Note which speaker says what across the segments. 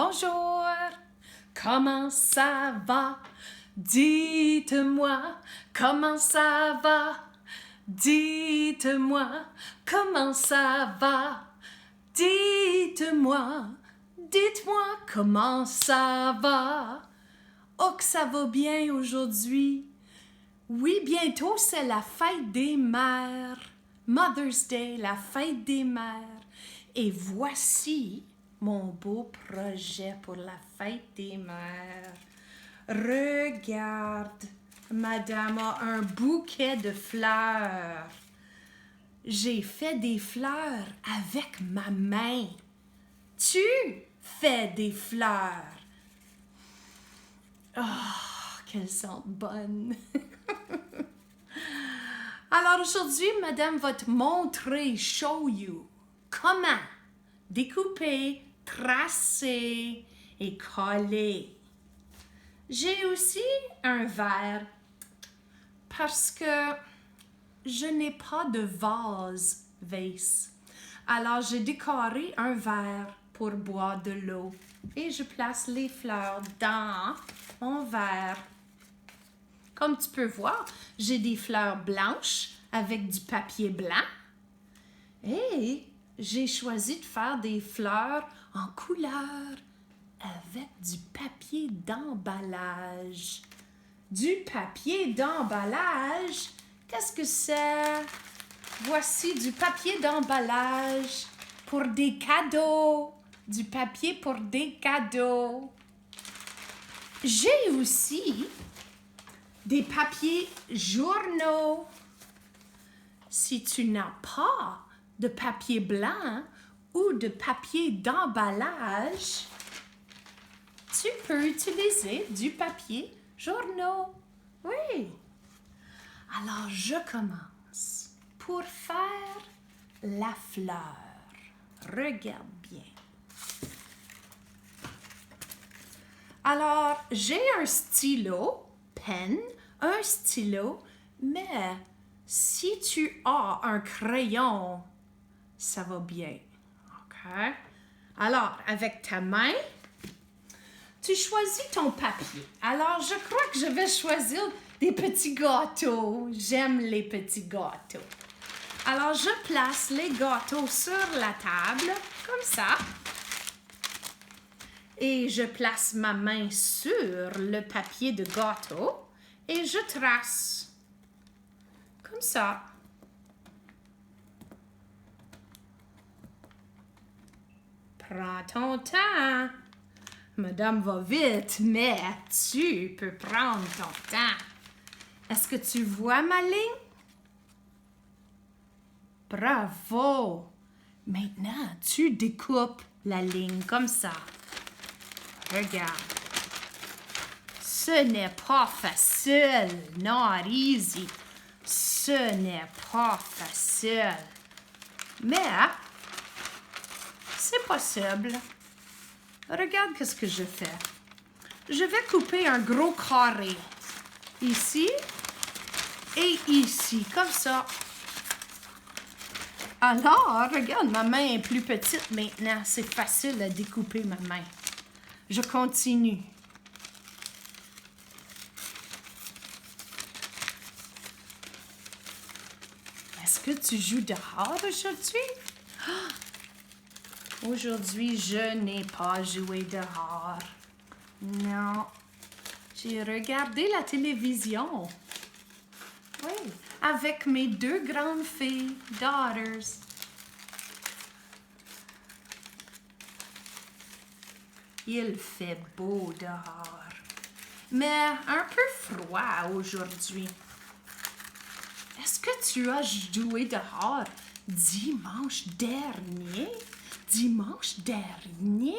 Speaker 1: Bonjour, comment ça va? Dites-moi, comment ça va? Dites-moi, comment ça va? Dites-moi, dites-moi comment ça va? Oh, que ça va bien aujourd'hui. Oui, bientôt c'est la fête des mères. Mother's Day, la fête des mères. Et voici mon beau projet pour la fête des mères. Regarde, madame a un bouquet de fleurs. J'ai fait des fleurs avec ma main. Tu fais des fleurs. Oh, qu'elles sentent bonnes. Alors aujourd'hui, madame va te montrer, show you, comment découper, tracer et coller. J'ai aussi un verre parce que je n'ai pas de vase. Alors j'ai décoré un verre pour boire de l'eau et je place les fleurs dans mon verre. Comme tu peux voir, j'ai des fleurs blanches avec du papier blanc et j'ai choisi de faire des fleurs en couleur avec du papier d'emballage. Du papier d'emballage? Qu'est-ce que c'est? Voici du papier d'emballage pour des cadeaux. Du papier pour des cadeaux. J'ai aussi des papiers journaux. Si tu n'as pas de papier blanc ou de papier d'emballage, tu peux utiliser du papier journaux. Oui. Alors, je commence pour faire la fleur. Regarde bien. Alors, j'ai un stylo, pen, un stylo, mais si tu as un crayon, ça va bien. OK? Alors, avec ta main, tu choisis ton papier. Alors, je crois que je vais choisir des petits gâteaux. J'aime les petits gâteaux. Alors, je place les gâteaux sur la table, comme ça. Et je place ma main sur le papier de gâteau et je trace. Comme ça. Prends ton temps. Madame va vite, mais tu peux prendre ton temps. Est-ce que tu vois ma ligne? Bravo! Maintenant, tu découpes la ligne comme ça. Regarde. Ce n'est pas facile. Not easy. Ce n'est pas facile. Mais, c'est possible. Regarde qu'est-ce que je fais. Je vais couper un gros carré. Ici et ici, comme ça. Alors, regarde, ma main est plus petite maintenant. C'est facile à découper ma main. Je continue. Est-ce que tu joues dehors aujourd'hui? Aujourd'hui, je n'ai pas joué dehors. Non. J'ai regardé la télévision. Oui, avec mes deux grandes filles, daughters. Il fait beau dehors, mais un peu froid aujourd'hui. Est-ce que tu as joué dehors dimanche dernier? Dimanche dernier?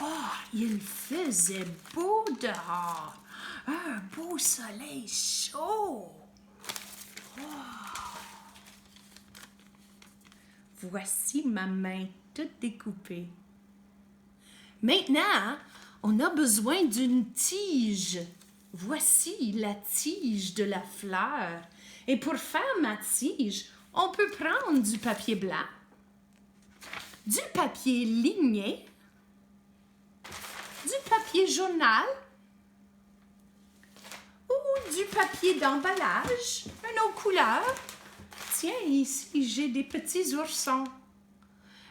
Speaker 1: Oh, il faisait beau dehors. Un beau soleil chaud. Oh. Voici ma main toute découpée. Maintenant, on a besoin d'une tige. Voici la tige de la fleur. Et pour faire ma tige, on peut prendre du papier blanc, du papier ligné papier journal ou du papier d'emballage, une autre couleur. Tiens, ici, j'ai des petits oursons.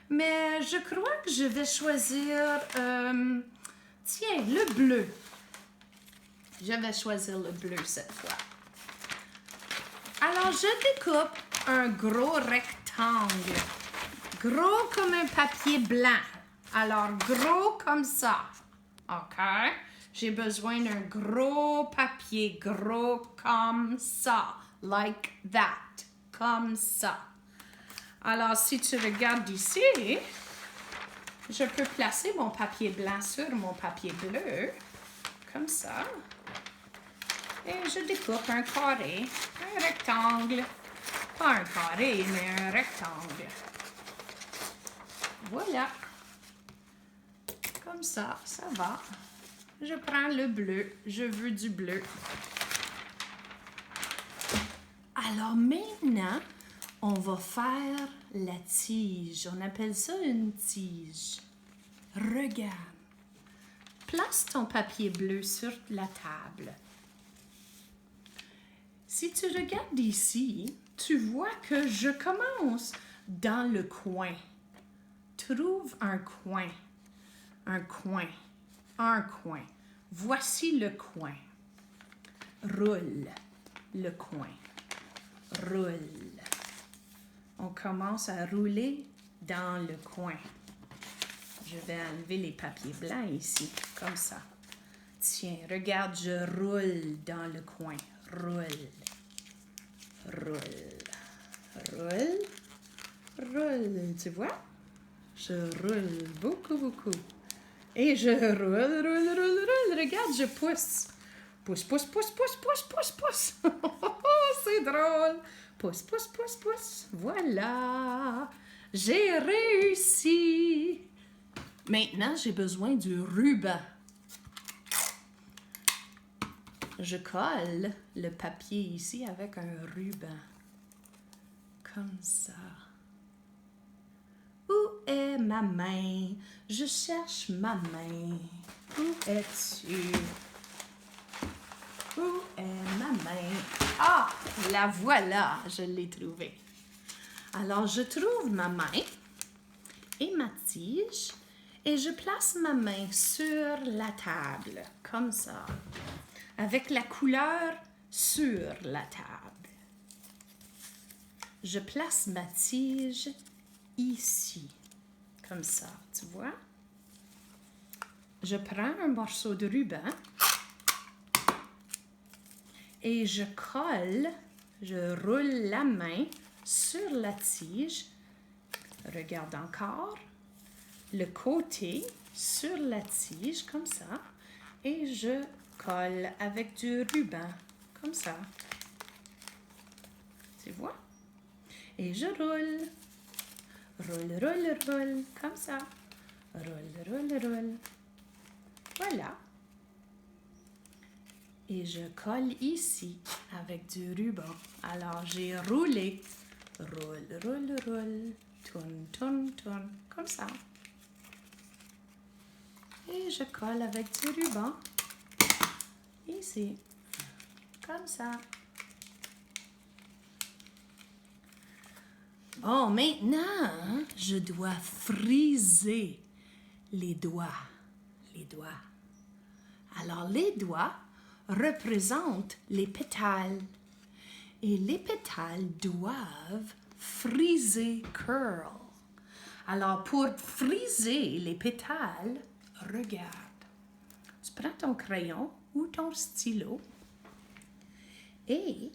Speaker 1: Mais je crois que je vais choisir, tiens, le bleu. Je vais choisir le bleu cette fois. Alors, je découpe un gros rectangle. Gros comme un papier blanc. Alors, gros comme ça. OK? J'ai besoin d'un gros papier, gros comme ça. Like that. Comme ça. Alors, si tu regardes ici, je peux placer mon papier blanc sur mon papier bleu, comme ça. Et je découpe un carré, un rectangle. Pas un carré, mais un rectangle. Voilà. Comme ça, ça va. Je prends le bleu. Je veux du bleu. Alors maintenant, on va faire la tige. On appelle ça une tige. Regarde. Place ton papier bleu sur la table. Si tu regardes ici, tu vois que je commence dans le coin. Trouve un coin. Un coin. Un coin. Voici le coin. Roule le coin. Roule. On commence à rouler dans le coin. Je vais enlever les papiers blancs ici, comme ça. Tiens, regarde, je roule dans le coin. Roule. Roule. Roule. Roule. Tu vois? Je roule beaucoup, beaucoup. Et je roule, roule, roule, roule. Regarde, je pousse. Pousse, pousse, pousse, pousse, pousse, pousse, pousse. C'est drôle. Pousse, pousse, pousse, pousse. Voilà. J'ai réussi. Maintenant, j'ai besoin du ruban. Je colle le papier ici avec un ruban. Comme ça. Où est ma main? Je cherche ma main. Où es-tu? Où est ma main? Ah, la voilà, je l'ai trouvée. Alors, je trouve ma main et ma tige et je place ma main sur la table, comme ça, avec la couleur sur la table. Je place ma tige ici, comme ça, tu vois? Je prends un morceau de ruban et je colle, je roule la main sur la tige. Regarde encore. Le côté sur la tige, comme ça. Et je colle avec du ruban, comme ça. Tu vois? Et je roule. Roule, roule, roule, comme ça. Roule, roule, roule. Voilà. Et je colle ici avec du ruban. Alors, j'ai roulé. Roule, roule, roule. Tourne, tourne, tourne. Comme ça. Et je colle avec du ruban. Ici. Comme ça. Bon, maintenant, je dois friser les doigts. Les doigts. Alors, les doigts représentent les pétales. Et les pétales doivent friser curl. Alors, pour friser les pétales, regarde. Tu prends ton crayon ou ton stylo et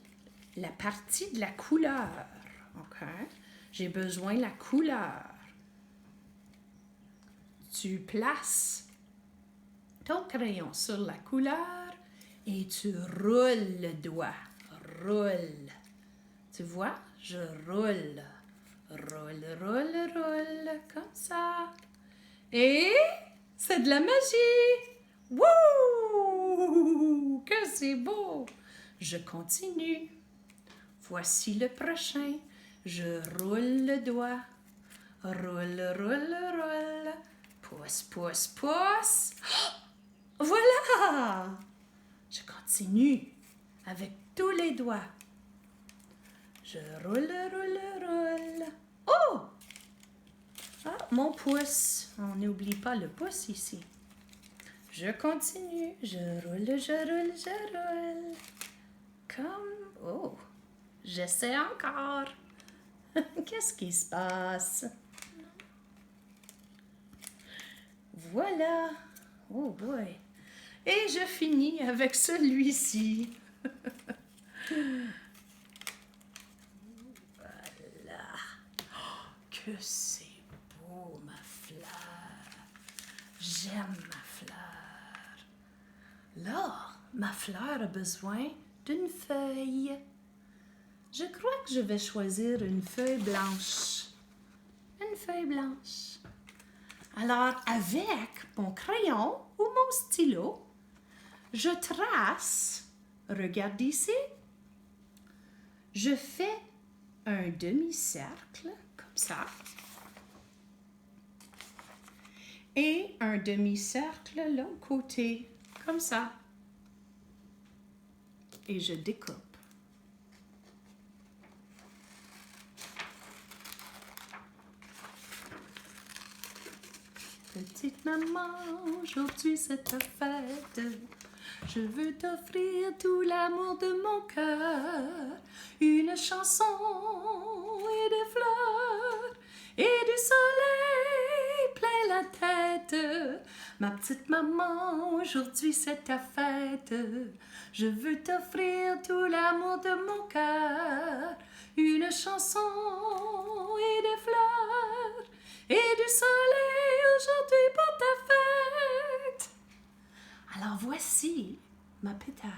Speaker 1: la partie de la couleur. OK? J'ai besoin de la couleur. Tu places ton crayon sur la couleur et tu roules le doigt. Roule. Tu vois? Je roule. Roule, roule, roule. Comme ça. Et c'est de la magie. Wouh! Que c'est beau! Je continue. Voici le prochain. Je roule le doigt. Roule, roule, roule. Pousse, pousse, pousse. Voilà! Je continue avec tous les doigts. Je roule, roule, roule. Oh! Ah, mon pouce. On n'oublie pas le pouce ici. Je continue. Je roule, je roule, je roule. Comme... Oh! J'essaie encore. Qu'est-ce qui se passe? Voilà. Oh boy. Et je finis avec celui-ci. Voilà. Oh, que c'est beau, ma fleur. J'aime ma fleur. Là, ma fleur a besoin d'une feuille. Je crois que je vais choisir une feuille blanche. Une feuille blanche. Alors, avec mon crayon ou mon stylo, je trace, regarde ici, je fais un demi-cercle, comme ça, et un demi-cercle l'autre côté, comme ça, et je découpe. Petite maman, aujourd'hui c'est ta fête. Je veux t'offrir tout l'amour de mon cœur. Une chanson et des fleurs et du soleil plein la tête. Ma petite maman, aujourd'hui c'est ta fête. Je veux t'offrir tout l'amour de mon cœur. Une chanson et des fleurs et du soleil aujourd'hui pour ta fête. Alors voici ma pétale.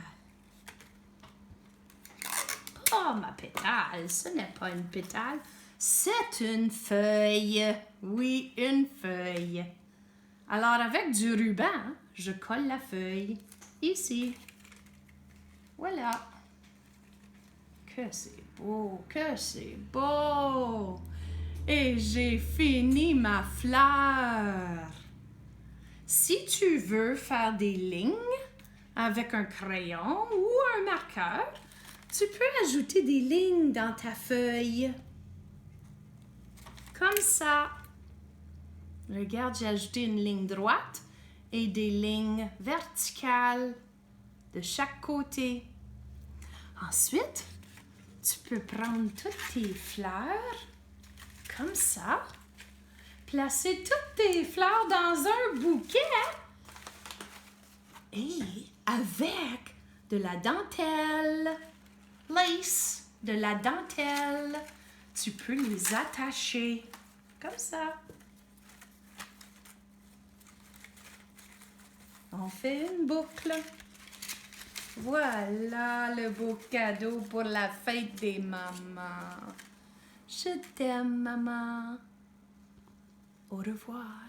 Speaker 1: Oh, ma pétale, ce n'est pas une pétale, c'est une feuille. Oui, une feuille. Alors avec du ruban, je colle la feuille ici. Voilà. Que c'est beau, que c'est beau. Et j'ai fini ma fleur. Si tu veux faire des lignes avec un crayon ou un marqueur, tu peux ajouter des lignes dans ta feuille. Comme ça. Regarde, j'ai ajouté une ligne droite et des lignes verticales de chaque côté. Ensuite, tu peux prendre toutes tes fleurs comme ça. Placer toutes tes fleurs dans un bouquet et avec de la dentelle, lace, de la dentelle, tu peux les attacher comme ça. On fait une boucle. Voilà le beau cadeau pour la fête des mamans. Je t'aime, maman. Au revoir.